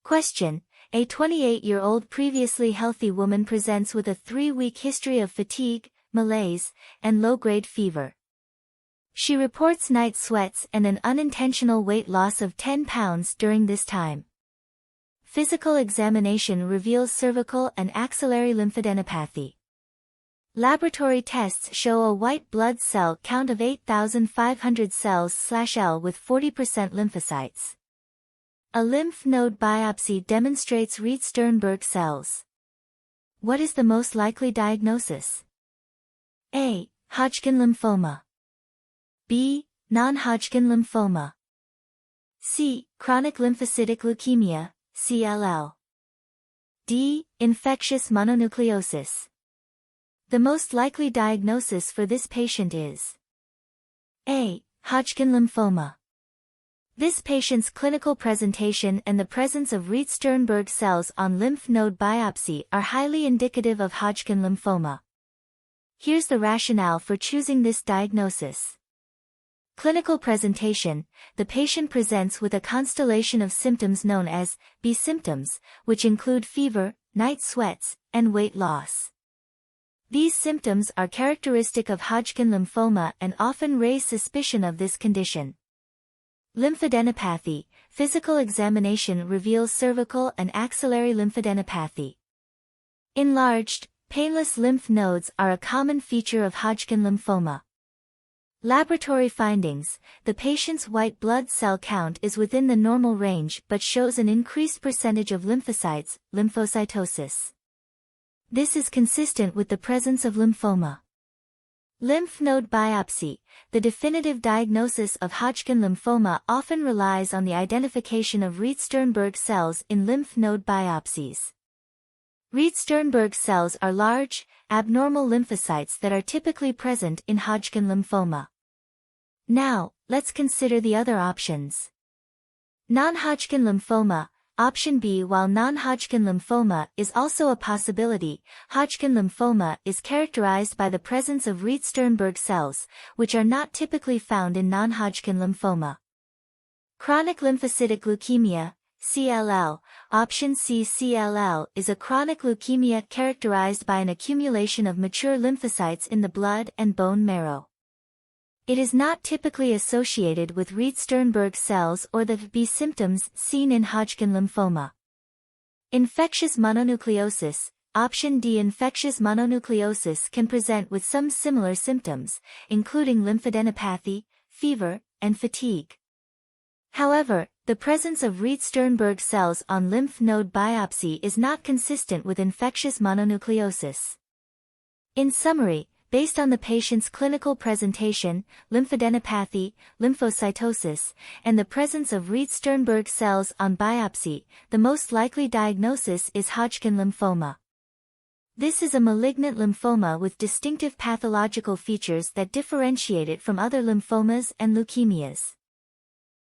Question: A 28-year-old previously healthy woman presents with a 3-week history of fatigue, malaise, and low-grade fever. She reports night sweats and an unintentional weight loss of 10 pounds during this time. Physical examination reveals cervical and axillary lymphadenopathy. Laboratory tests show a white blood cell count of 8,500 cells/L with 40% lymphocytes. A lymph node biopsy demonstrates Reed-Sternberg cells. What is the most likely diagnosis? A. Hodgkin lymphoma. B. Non-Hodgkin lymphoma. C. Chronic lymphocytic leukemia, CLL. D. Infectious mononucleosis. The most likely diagnosis for this patient is A. Hodgkin lymphoma. This patient's clinical presentation and the presence of Reed-Sternberg cells on lymph node biopsy are highly indicative of Hodgkin lymphoma. Here's the rationale for choosing this diagnosis. Clinical presentation: the patient presents with a constellation of symptoms known as B symptoms, which include fever, night sweats, and weight loss. These symptoms are characteristic of Hodgkin lymphoma and often raise suspicion of this condition. Lymphadenopathy: physical examination reveals cervical and axillary lymphadenopathy. Enlarged, painless lymph nodes are a common feature of Hodgkin lymphoma. Laboratory findings: the patient's white blood cell count is within the normal range but shows an increased percentage of lymphocytes, lymphocytosis. This is consistent with the presence of lymphoma. Lymph node biopsy: the definitive diagnosis of Hodgkin lymphoma often relies on the identification of Reed-Sternberg cells in lymph node biopsies. Reed-Sternberg cells are large, abnormal lymphocytes that are typically present in Hodgkin lymphoma. Now, let's consider the other options. Non-Hodgkin lymphoma, option B. While non-Hodgkin lymphoma is also a possibility, Hodgkin lymphoma is characterized by the presence of Reed-Sternberg cells, which are not typically found in non-Hodgkin lymphoma. Chronic lymphocytic leukemia, CLL, option C. CLL is a chronic leukemia characterized by an accumulation of mature lymphocytes in the blood and bone marrow. It is not typically associated with Reed-Sternberg cells or the B symptoms seen in Hodgkin lymphoma. Infectious mononucleosis, option D. Infectious mononucleosis can present with some similar symptoms, including lymphadenopathy, fever, and fatigue. However, the presence of Reed-Sternberg cells on lymph node biopsy is not consistent with infectious mononucleosis. In summary, based on the patient's clinical presentation, lymphadenopathy, lymphocytosis, and the presence of Reed-Sternberg cells on biopsy, the most likely diagnosis is Hodgkin lymphoma. This is a malignant lymphoma with distinctive pathological features that differentiate it from other lymphomas and leukemias.